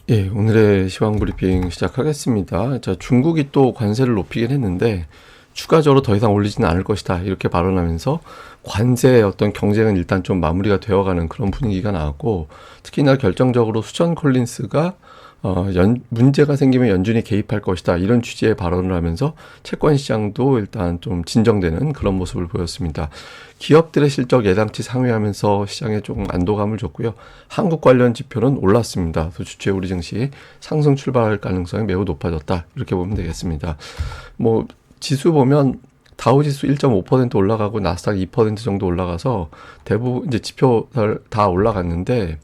예, 오늘의 시황 브리핑 시작하겠습니다. 자, 중국이 또 관세를 높이긴 했는데 추가적으로 더 이상 올리지는 않을 것이다. 이렇게 발언하면서 관세의 어떤 경쟁은 일단 좀 마무리가 되어가는 그런 분위기가 나왔고, 특히나 결정적으로 수전 콜린스가 문제가 생기면 연준이 개입할 것이다. 이런 취지의 발언을 하면서 채권 시장도 일단 좀 진정되는 그런 모습을 보였습니다. 기업들의 실적 예상치 상회하면서 시장에 조금 안도감을 줬고요. 한국 관련 지표는 올랐습니다. 주체 우리 증시 상승 출발할 가능성이 매우 높아졌다. 이렇게 보면 되겠습니다. 뭐 지수 보면 다우지수 1.5% 올라가고 나스닥 2% 정도 올라가서 대부분 이제 지표들 다 올라갔는데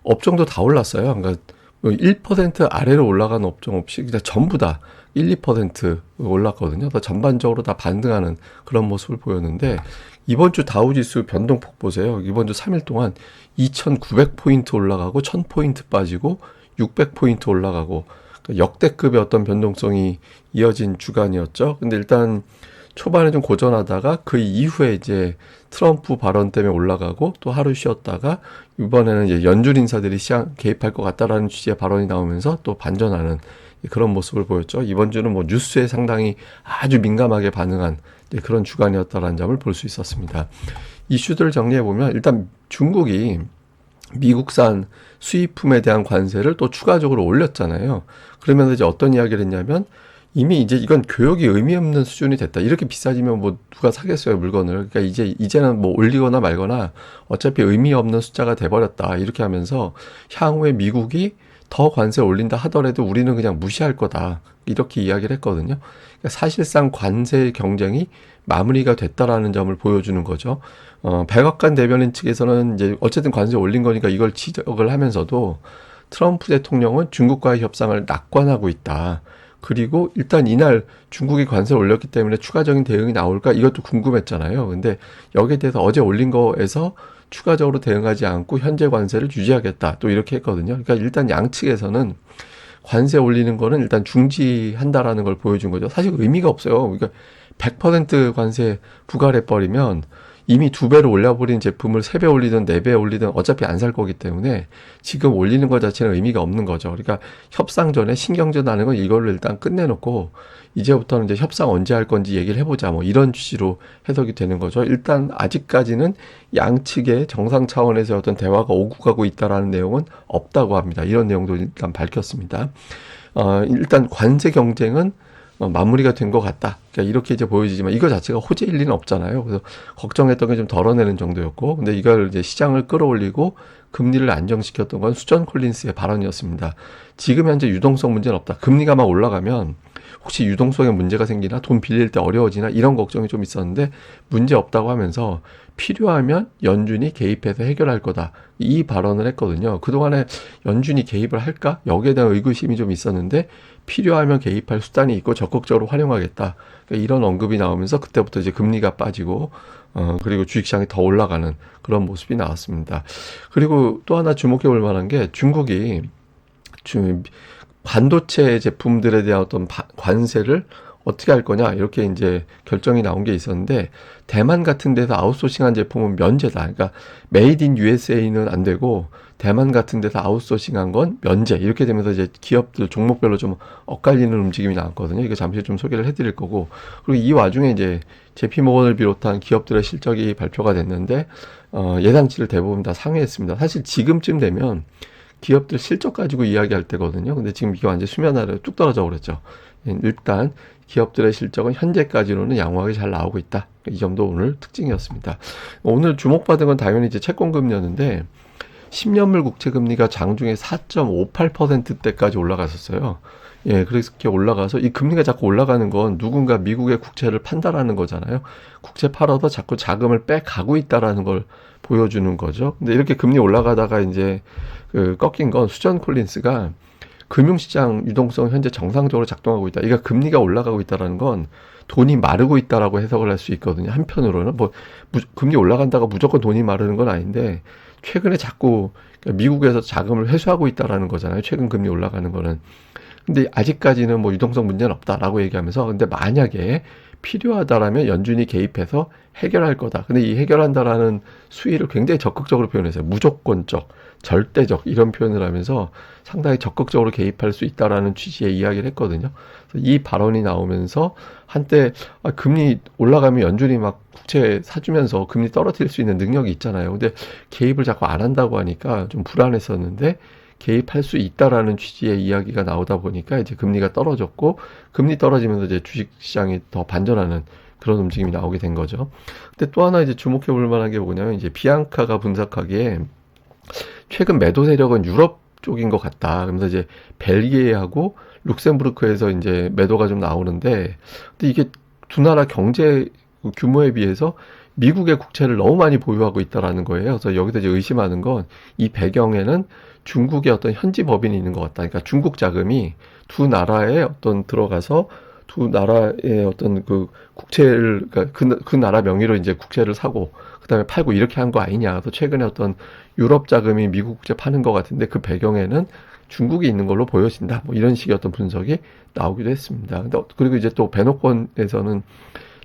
업종도 다 올랐어요. 그러니까 1% 아래로 올라가는 업종 없이 그냥 전부 다 1, 2% 올랐거든요. 더 전반적으로 다 반등하는 그런 모습을 보였는데 이번 주 다우지수 변동폭 보세요. 이번 주 3일 동안 2,900포인트 올라가고 1,000포인트 빠지고 600포인트 올라가고 그러니까 역대급의 어떤 변동성이 이어진 주간이었죠. 근데 일단 초반에 좀 고전하다가 그 이후에 이제 트럼프 발언 때문에 올라가고 또 하루 쉬었다가 이번에는 이제 연준 인사들이 시장 개입할 것 같다라는 취지의 발언이 나오면서 또 반전하는 그런 모습을 보였죠. 이번 주는 뭐 뉴스에 상당히 아주 민감하게 반응한 그런 주간이었다라는 점을 볼 수 있었습니다. 이슈들을 정리해 보면 일단 중국이 미국산 수입품에 대한 관세를 또 추가적으로 올렸잖아요. 그러면서 이제 어떤 이야기를 했냐면 이미 이제 이건 교역이 의미 없는 수준이 됐다. 이렇게 비싸지면 뭐 누가 사겠어요, 물건을. 그러니까 이제는 뭐 올리거나 말거나 어차피 의미 없는 숫자가 돼버렸다. 이렇게 하면서 향후에 미국이 더 관세 올린다 하더라도 우리는 그냥 무시할 거다. 이렇게 이야기를 했거든요. 그러니까 사실상 관세 경쟁이 마무리가 됐다라는 점을 보여주는 거죠. 백악관 대변인 측에서는 이제 어쨌든 관세 올린 거니까 이걸 지적을 하면서도 트럼프 대통령은 중국과의 협상을 낙관하고 있다. 그리고 일단 이날 중국이 관세를 올렸기 때문에 추가적인 대응이 나올까 이것도 궁금했잖아요. 근데 여기에 대해서 어제 올린 거에서 추가적으로 대응하지 않고 현재 관세를 유지하겠다. 또 이렇게 했거든요. 그러니까 일단 양측에서는 관세 올리는 거는 일단 중지한다라는 걸 보여준 거죠. 사실 의미가 없어요. 그러니까 100% 관세 부과를 해버리면 이미 2배로 올려버린 제품을 3배 올리든 4배 올리든 어차피 안 살 거기 때문에 지금 올리는 것 자체는 의미가 없는 거죠. 그러니까 협상 전에 신경전 하는 건 이걸로 일단 끝내놓고 이제부터는 이제 협상 언제 할 건지 얘기를 해보자 뭐 이런 취지로 해석이 되는 거죠. 일단 아직까지는 양측의 정상 차원에서 어떤 대화가 오고 가고 있다라는 내용은 없다고 합니다. 이런 내용도 일단 밝혔습니다. 일단 관세 경쟁은 마무리가 된 것 같다. 그러니까 이렇게 이제 보여지지만 이거 자체가 호재일 리는 없잖아요. 그래서 걱정했던 게 좀 덜어내는 정도였고, 근데 이걸 이제 시장을 끌어올리고 금리를 안정시켰던 건 수전 콜린스의 발언이었습니다. 지금 현재 유동성 문제는 없다. 금리가 막 올라가면 혹시 유동성에 문제가 생기나 돈 빌릴 때 어려워지나 이런 걱정이 좀 있었는데 문제 없다고 하면서 필요하면 연준이 개입해서 해결할 거다. 이 발언을 했거든요. 그동안에 연준이 개입을 할까? 여기에 대한 의구심이 좀 있었는데 필요하면 개입할 수단이 있고 적극적으로 활용하겠다. 그러니까 이런 언급이 나오면서 그때부터 이제 금리가 빠지고 그리고 주식시장이 더 올라가는 그런 모습이 나왔습니다. 그리고 또 하나 주목해 볼 만한 게 중국이 반도체 제품들에 대한 어떤 관세를 어떻게 할 거냐 이렇게 이제 결정이 나온 게 있었는데 대만 같은 데서 아웃소싱한 제품은 면제다. 그러니까 메이드 인 USA는 안 되고 대만 같은 데서 아웃소싱한 건 면제 이렇게 되면서 이제 기업들 종목별로 좀 엇갈리는 움직임이 나왔거든요. 이거 잠시 좀 소개를 해드릴 거고 그리고 이 와중에 이제 JP모건을 비롯한 기업들의 실적이 발표가 됐는데 예상치를 대부분 다 상회했습니다. 사실 지금쯤 되면 기업들 실적 가지고 이야기할 때거든요. 근데 지금 이게 완전 수면 아래로 뚝 떨어져 버렸죠. 일단 기업들의 실적은 현재까지로는 양호하게 잘 나오고 있다. 이 점도 오늘 특징이었습니다. 오늘 주목받은 건 당연히 이제 채권금리였는데 10년물 국채금리가 장중에 4.58%대까지 올라갔었어요. 예, 그렇게 올라가서 이 금리가 자꾸 올라가는 건 누군가 미국의 국채를 판다라는 거잖아요. 국채 팔아서 자꾸 자금을 빼가고 있다라는 걸 보여주는 거죠. 근데 이렇게 금리 올라가다가 이제 꺾인 건 수전 콜린스가 금융시장 유동성 현재 정상적으로 작동하고 있다. 그러니까 금리가 올라가고 있다라는 건 돈이 마르고 있다라고 해석을 할 수 있거든요. 한편으로는 뭐 금리 올라간다가 무조건 돈이 마르는 건 아닌데 최근에 자꾸 미국에서 자금을 회수하고 있다라는 거잖아요. 최근 금리 올라가는 거는. 근데 아직까지는 뭐 유동성 문제는 없다라고 얘기하면서 근데 만약에 필요하다라면 연준이 개입해서 해결할 거다. 근데 이 해결한다라는 수위를 굉장히 적극적으로 표현했어요. 무조건적. 절대적 이런 표현을 하면서 상당히 적극적으로 개입할 수 있다라는 취지의 이야기를 했거든요. 그래서 이 발언이 나오면서 한때 금리 올라가면 연준이 막 국채 사주면서 금리 떨어뜨릴 수 있는 능력이 있잖아요. 근데 개입을 자꾸 안 한다고 하니까 좀 불안했었는데 개입할 수 있다라는 취지의 이야기가 나오다 보니까 이제 금리가 떨어졌고 금리 떨어지면서 이제 주식시장이 더 반전하는 그런 움직임이 나오게 된 거죠. 근데 또 하나 이제 주목해 볼 만한 게 뭐냐면 이제 비앙카가 분석하기에 최근 매도 세력은 유럽 쪽인 것 같다. 그러면서 이제 벨기에하고 룩셈부르크에서 이제 매도가 좀 나오는데, 근데 이게 두 나라 경제 규모에 비해서 미국의 국채를 너무 많이 보유하고 있다라는 거예요. 그래서 여기서 이제 의심하는 건 이 배경에는 중국의 어떤 현지 법인이 있는 것 같다. 그러니까 중국 자금이 두 나라에 어떤 들어가서 두 나라의 어떤 그 국채를, 그러니까 그 나라 명의로 이제 국채를 사고, 그 다음에 팔고 이렇게 한 거 아니냐. 그래서 최근에 어떤 유럽 자금이 미국 국채 파는 것 같은데 그 배경에는 중국이 있는 걸로 보여진다. 뭐 이런 식의 어떤 분석이 나오기도 했습니다. 근데 그리고 이제 또 배너권에서는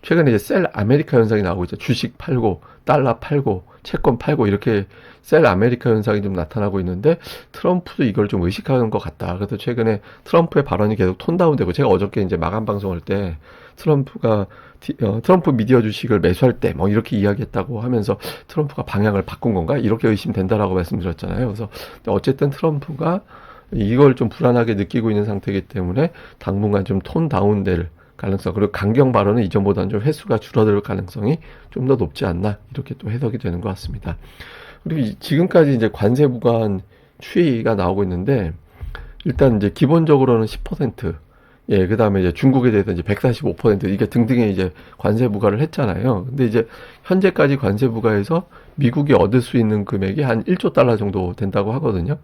최근에 이제 셀 아메리카 현상이 나오고 있죠. 주식 팔고, 달러 팔고, 채권 팔고 이렇게 셀 아메리카 현상이 좀 나타나고 있는데 트럼프도 이걸 좀 의식하는 것 같다. 그래서 최근에 트럼프의 발언이 계속 톤다운되고 제가 어저께 이제 마감 방송할 때 트럼프가 트럼프 미디어 주식을 매수할 때 뭐 이렇게 이야기했다고 하면서 트럼프가 방향을 바꾼 건가? 이렇게 의심된다라고 말씀드렸잖아요. 그래서 어쨌든 트럼프가 이걸 좀 불안하게 느끼고 있는 상태이기 때문에 당분간 좀 톤 다운될 가능성, 그리고 강경 발언은 이전보다는 좀 횟수가 줄어들 가능성이 좀 더 높지 않나 이렇게 또 해석이 되는 것 같습니다. 그리고 지금까지 이제 관세 부과한 추이가 나오고 있는데 일단 이제 기본적으로는 10%, 예, 그 다음에 이제 중국에 대해서 이제 145% 이게 등등의 이제 관세 부과를 했잖아요. 근데 이제 현재까지 관세 부과해서 미국이 얻을 수 있는 금액이 한 1조 달러 정도 된다고 하거든요.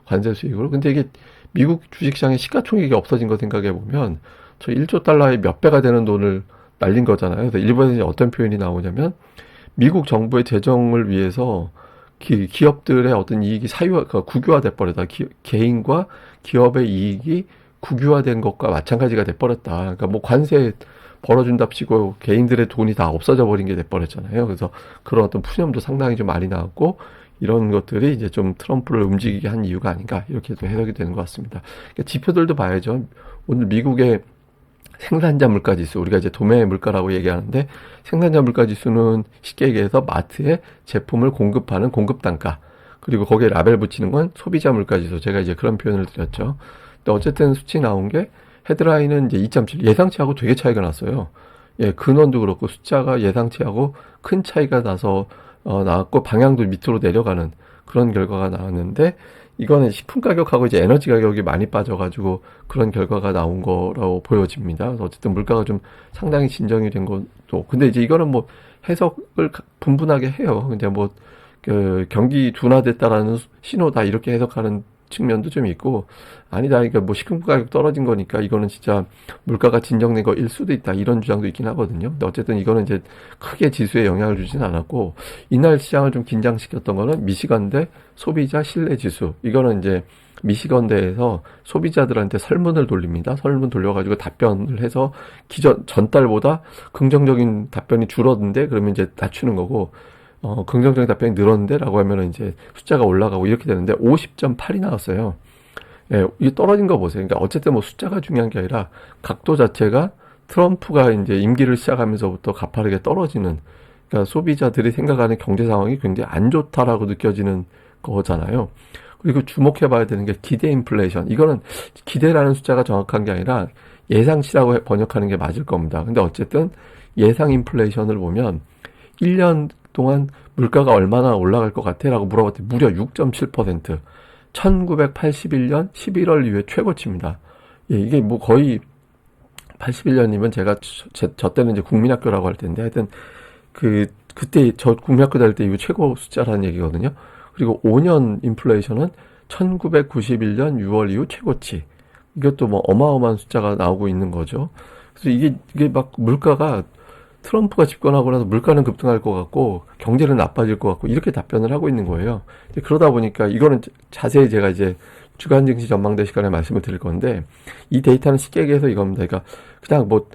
관세 수익으로. 근데 이게 미국 주식시장의 시가총액이 없어진 거 생각해 보면 저 1조 달러에 몇 배가 되는 돈을 날린 거잖아요. 그래서 일본에서 이제 어떤 표현이 나오냐면 미국 정부의 재정을 위해서 기업들의 어떤 이익이 국유화돼 버렸다. 개인과 기업의 이익이 국유화된 것과 마찬가지가 돼 버렸다. 그러니까 뭐 관세 벌어준답시고 개인들의 돈이 다 없어져 버린 게 돼 버렸잖아요. 그래서 그런 어떤 푸념도 상당히 좀 많이 나왔고 이런 것들이 이제 좀 트럼프를 움직이게 한 이유가 아닌가 이렇게 또 해석이 되는 것 같습니다. 그러니까 지표들도 봐야죠. 오늘 미국의 생산자 물가 지수, 우리가 이제 도매 물가라고 얘기하는데 생산자 물가 지수는 쉽게 얘기해서 마트에 제품을 공급하는 공급 단가, 그리고 거기에 라벨 붙이는 건 소비자 물가 지수. 제가 이제 그런 표현을 드렸죠. 근데 어쨌든 수치 나온 게 헤드라인은 이제 2.7, 예상치하고 되게 차이가 났어요. 예, 근원도 그렇고 숫자가 예상치하고 큰 차이가 나서 나왔고 방향도 밑으로 내려가는 그런 결과가 나왔는데 이거는 식품 가격하고 이제 에너지 가격이 많이 빠져가지고 그런 결과가 나온 거라고 보여집니다. 그래서 어쨌든 물가가 좀 상당히 진정이 된 것도. 근데 이제 이거는 뭐 해석을 분분하게 해요. 근데 뭐, 경기 둔화됐다라는 신호다 이렇게 해석하는 측면도 좀 있고, 아니다. 그러니까 뭐 식품 가격 떨어진 거니까 이거는 진짜 물가가 진정된 거일 수도 있다. 이런 주장도 있긴 하거든요. 근데 어쨌든 이거는 이제 크게 지수에 영향을 주진 않았고, 이날 시장을 좀 긴장시켰던 거는 미시건대 소비자 신뢰 지수. 이거는 이제 미시건대에서 소비자들한테 설문을 돌립니다. 설문 돌려가지고 답변을 해서 전달보다 긍정적인 답변이 줄었는데 그러면 이제 낮추는 거고, 긍정적인 답변이 늘었는데 라고 하면은 이제 숫자가 올라가고 이렇게 되는데 50.8이 나왔어요. 예, 이게 떨어진 거 보세요. 그러니까 어쨌든 뭐 숫자가 중요한 게 아니라 각도 자체가 트럼프가 이제 임기를 시작하면서부터 가파르게 떨어지는, 그러니까 소비자들이 생각하는 경제 상황이 굉장히 안 좋다라고 느껴지는 거잖아요. 그리고 주목해 봐야 되는 게 기대 인플레이션. 이거는 기대라는 숫자가 정확한 게 아니라 예상치라고 번역하는 게 맞을 겁니다. 근데 어쨌든 예상 인플레이션을 보면 1년 동안 물가가 얼마나 올라갈 것 같아? 라고 물어봤더니 무려 6.7%. 1981년 11월 이후에 최고치입니다. 예, 이게 뭐 거의 81년이면 제가 저 때는 이제 국민학교라고 할 텐데 하여튼 그때 저 국민학교 다닐 때 이후 최고 숫자라는 얘기거든요. 그리고 5년 인플레이션은 1991년 6월 이후 최고치. 이것도 뭐 어마어마한 숫자가 나오고 있는 거죠. 그래서 이게 막 물가가 트럼프가 집권하고 나서 물가는 급등할 것 같고 경제는 나빠질 것 같고 이렇게 답변을 하고 있는 거예요. 그러다 보니까 이거는 자세히 제가 이제 주간 증시 전망대 시간에 말씀을 드릴 건데 이 데이터는 쉽게 얘기해서 이겁니다. 그러니까 그냥 뭐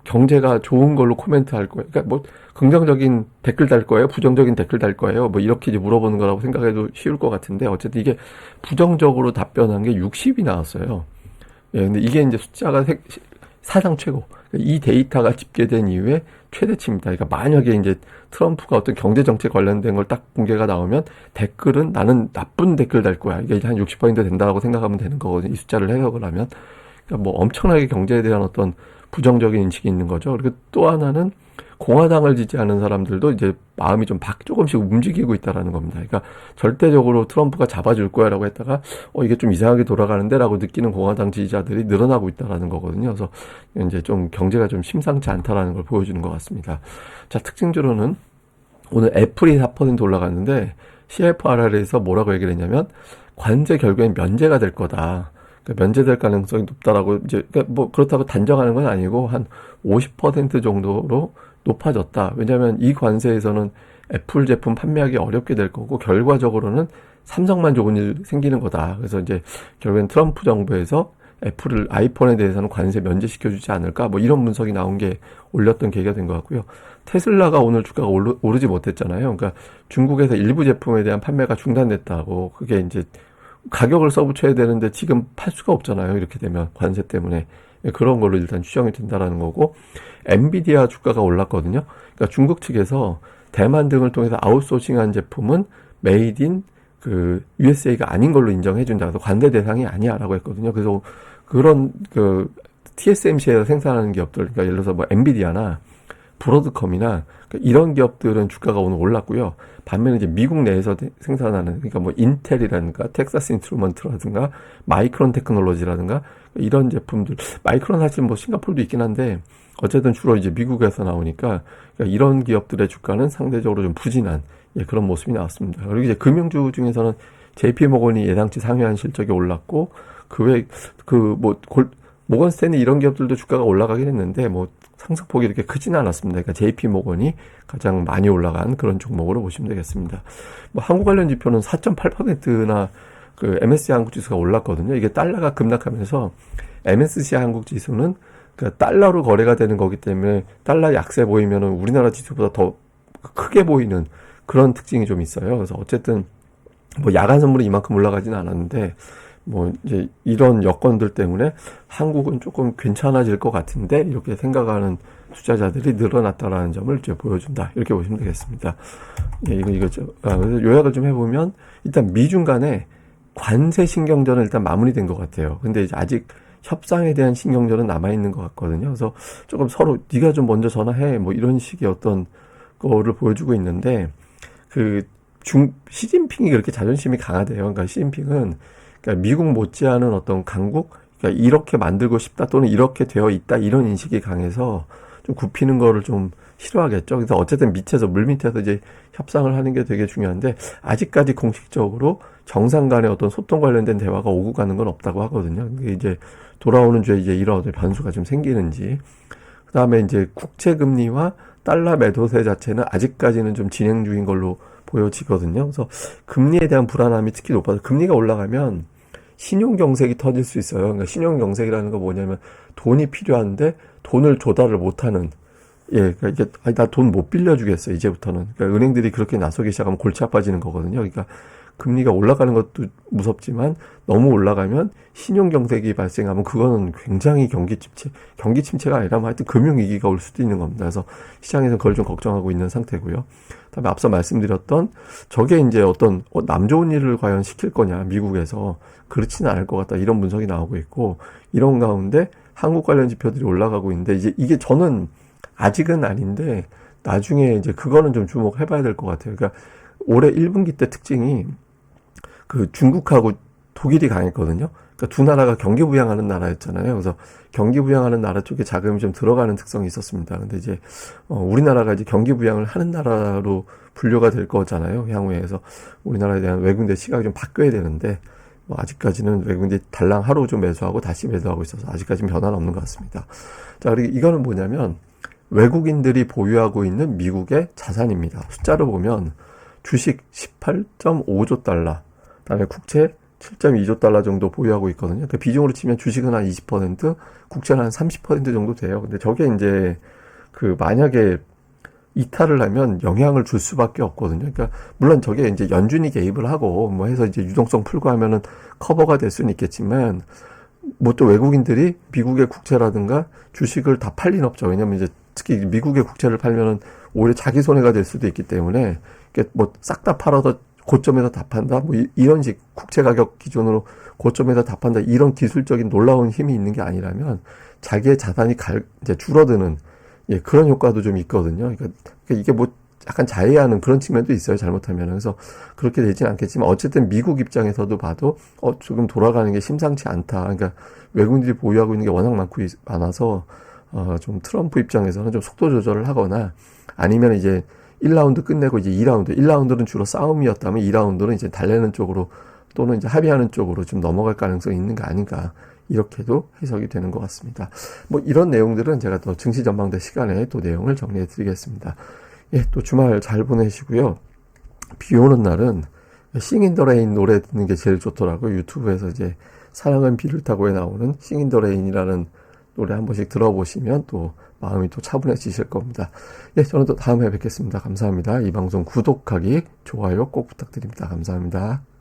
경제가 좋은 걸로 코멘트 할 거예요. 그러니까 뭐 긍정적인 댓글 달 거예요, 부정적인 댓글 달 거예요, 뭐 이렇게 이제 물어보는 거라고 생각해도 쉬울 것 같은데, 어쨌든 이게 부정적으로 답변한 게 60이 나왔어요. 예, 근데 이게 이제 숫자가 사상 최고. 이 데이터가 집계된 이후에 최대치입니다. 그러니까 만약에 이제 트럼프가 어떤 경제 정책 관련된 걸 딱 공개가 나오면 댓글은 나는 나쁜 댓글 달 거야. 이게 한 60% 된다고 생각하면 되는 거거든요. 이 숫자를 해석을 하면. 그러니까 뭐 엄청나게 경제에 대한 어떤 부정적인 인식이 있는 거죠. 그리고 또 하나는 공화당을 지지하는 사람들도 이제 마음이 좀 조금씩 움직이고 있다라는 겁니다. 그러니까 절대적으로 트럼프가 잡아줄 거야라고 했다가 이게 좀 이상하게 돌아가는데라고 느끼는 공화당 지지자들이 늘어나고 있다라는 거거든요. 그래서 이제 좀 경제가 좀 심상치 않다라는 걸 보여주는 것 같습니다. 자, 특징적으로는 오늘 애플이 4% 올라갔는데 CFRR에서 뭐라고 얘기를 했냐면 관세 결국엔 면제가 될 거다. 그러니까 면제될 가능성이 높다라고 이제 그러니까 뭐 그렇다고 단정하는 건 아니고 한 50% 정도로 높아졌다. 왜냐하면 이 관세에서는 애플 제품 판매하기 어렵게 될 거고 결과적으로는 삼성만 좋은 일 생기는 거다. 그래서 이제 결국엔 트럼프 정부에서 애플을 아이폰에 대해서는 관세 면제시켜주지 않을까 뭐 이런 분석이 나온 게 올렸던 계기가 된 것 같고요. 테슬라가 오늘 주가가 오르지 못했잖아요. 그러니까 중국에서 일부 제품에 대한 판매가 중단됐다고 그게 이제 가격을 써붙여야 되는데 지금 팔 수가 없잖아요. 이렇게 되면 관세 때문에 그런 걸로 일단 추정이 된다라는 거고 엔비디아 주가가 올랐거든요. 그러니까 중국 측에서 대만 등을 통해서 아웃소싱한 제품은 메이드 인 그 USA가 아닌 걸로 인정해 준다. 그래서 관대 대상이 아니야라고 했거든요. 그래서 그런 그 TSMC에서 생산하는 기업들, 그러니까 예를 들어서 뭐 엔비디아나 브로드컴이나 이런 기업들은 주가가 오늘 올랐고요. 반면에 이제 미국 내에서 생산하는 그러니까 뭐 인텔이라든가 텍사스 인스트루먼트라든가 마이크론 테크놀로지라든가 이런 제품들, 마이크론 사실 뭐 싱가포르도 있긴 한데 어쨌든 주로 이제 미국에서 나오니까 그러니까 이런 기업들의 주가는 상대적으로 좀 부진한 그런 모습이 나왔습니다. 그리고 이제 금융주 중에서는 JP모건이 예상치 상회한 실적이 올랐고 그 외 모건 스탠리 이런 기업들도 주가가 올라가긴 했는데 뭐 상승폭이 이렇게 크지는 않았습니다. 그러니까 JP모건이 가장 많이 올라간 그런 종목으로 보시면 되겠습니다. 뭐 한국 관련 지표는 4.8%나 그 MSCI 한국 지수가 올랐거든요. 이게 달러가 급락하면서 MSCI 한국 지수는 그 달러로 거래가 되는 거기 때문에 달러 약세 보이면은 우리나라 지수보다 더 크게 보이는 그런 특징이 좀 있어요. 그래서 어쨌든 뭐 야간 선물이 이만큼 올라가지는 않았는데 뭐 이제 이런 여건들 때문에 한국은 조금 괜찮아질 것 같은데 이렇게 생각하는 투자자들이 늘어났다라는 점을 이제 보여준다. 이렇게 보시면 되겠습니다. 이거죠. 그래서 요약을 좀 해보면 일단 미중 간에 관세 신경전은 일단 마무리된 것 같아요. 근데 이제 아직 협상에 대한 신경전은 남아있는 것 같거든요. 그래서 조금 서로 네가 좀 먼저 전화해 뭐 이런 식의 어떤 거를 보여주고 있는데 시진핑이 그렇게 자존심이 강하대요. 그러니까 시진핑은 그러니까 미국 못지않은 어떤 강국, 그러니까 이렇게 만들고 싶다 또는 이렇게 되어 있다 이런 인식이 강해서 좀 굽히는 거를 좀 싫어하겠죠. 그래서 어쨌든 밑에서 물 밑에서 이제 협상을 하는 게 되게 중요한데 아직까지 공식적으로 정상 간의 어떤 소통 관련된 대화가 오고 가는 건 없다고 하거든요. 이게 이제 돌아오는 주에 이제 이런 어떤 변수가 좀 생기는지. 그다음에 이제 국채 금리와 달러 매도세 자체는 아직까지는 좀 진행 중인 걸로 보여지거든요. 그래서 금리에 대한 불안함이 특히 높아서 금리가 올라가면 신용경색이 터질 수 있어요. 그러니까 신용경색이라는 거 뭐냐면 돈이 필요한데 돈을 조달을 못하는 그러니까 이게 나 돈 못 빌려주겠어 이제부터는. 그러니까 은행들이 그렇게 나서기 시작하면 골치 아파지는 거거든요. 그러니까 금리가 올라가는 것도 무섭지만 너무 올라가면 신용경색이 발생하면 그거는 굉장히 경기 침체가 아니라 뭐 하여튼 금융위기가 올 수도 있는 겁니다. 그래서 시장에서 그걸 좀 걱정하고 있는 상태고요. 그다음에 앞서 말씀드렸던 저게 이제 어떤 남 좋은 일을 과연 시킬 거냐 미국에서 그렇지는 않을 것 같다 이런 분석이 나오고 있고 이런 가운데 한국 관련 지표들이 올라가고 있는데 이제 이게 저는 아직은 아닌데 나중에 이제 그거는 좀 주목해봐야 될 것 같아요. 그러니까 올해 1분기 때 특징이 그 중국하고 독일이 강했거든요. 그러니까 두 나라가 경기 부양하는 나라였잖아요. 그래서 경기 부양하는 나라 쪽에 자금이 좀 들어가는 특성이 있었습니다. 근데 이제 우리나라가 이제 경기 부양을 하는 나라로 분류가 될 거잖아요. 향후에. 그래서 우리나라에 대한 외국인들 시각이 좀 바뀌어야 되는데 아직까지는 외국인들이 달랑 하루 좀 매수하고 다시 매도하고 있어서 아직까지는 변화는 없는 것 같습니다. 자, 그리고 이거는 뭐냐면 외국인들이 보유하고 있는 미국의 자산입니다. 숫자로 보면 주식 18.5조 달러, 그다음에 국채 7.2조 달러 정도 보유하고 있거든요. 그 비중으로 치면 주식은 한 20%, 국채는 한 30% 정도 돼요. 근데 저게 이제 그 만약에 이탈을 하면 영향을 줄 수밖에 없거든요. 그러니까 물론 저게 이제 연준이 개입을 하고 뭐 해서 이제 유동성 풀고 하면은 커버가 될 수는 있겠지만 뭐 또 외국인들이 미국의 국채라든가 주식을 다 팔 리는 없죠. 왜냐면 이제 특히 미국의 국채를 팔면은 오히려 자기 손해가 될 수도 있기 때문에 뭐 싹 다 팔아서 고점에서 다 판다. 뭐 이런 식 국채 가격 기준으로 고점에서 다 판다. 이런 기술적인 놀라운 힘이 있는 게 아니라면 자기의 자산이 이제 줄어드는 예, 그런 효과도 좀 있거든요. 그러니까 이게 뭐 약간 자해하는 그런 측면도 있어요. 잘못하면. 그래서 그렇게 되진 않겠지만 어쨌든 미국 입장에서도 봐도 지금 돌아가는 게 심상치 않다. 그러니까 외국인들이 보유하고 있는 게 워낙 많아서 좀 트럼프 입장에서는 좀 속도 조절을 하거나 아니면 이제 1라운드 끝내고 이제 2라운드, 1라운드는 주로 싸움이었다면 2라운드는 이제 달래는 쪽으로 또는 이제 합의하는 쪽으로 좀 넘어갈 가능성이 있는 거 아닌가. 이렇게도 해석이 되는 것 같습니다. 뭐 이런 내용들은 제가 또 증시 전망대 시간에 또 내용을 정리해 드리겠습니다. 예, 또 주말 잘 보내시고요. 비 오는 날은 싱인 더 레인 노래 듣는 게 제일 좋더라고요. 유튜브에서 이제 사랑은 비를 타고에 나오는 싱인 더 레인이라는 노래 한 번씩 들어보시면 또 마음이 또 차분해지실 겁니다. 예, 저는 또 다음에 뵙겠습니다. 감사합니다. 이 방송 구독하기, 좋아요 꼭 부탁드립니다. 감사합니다.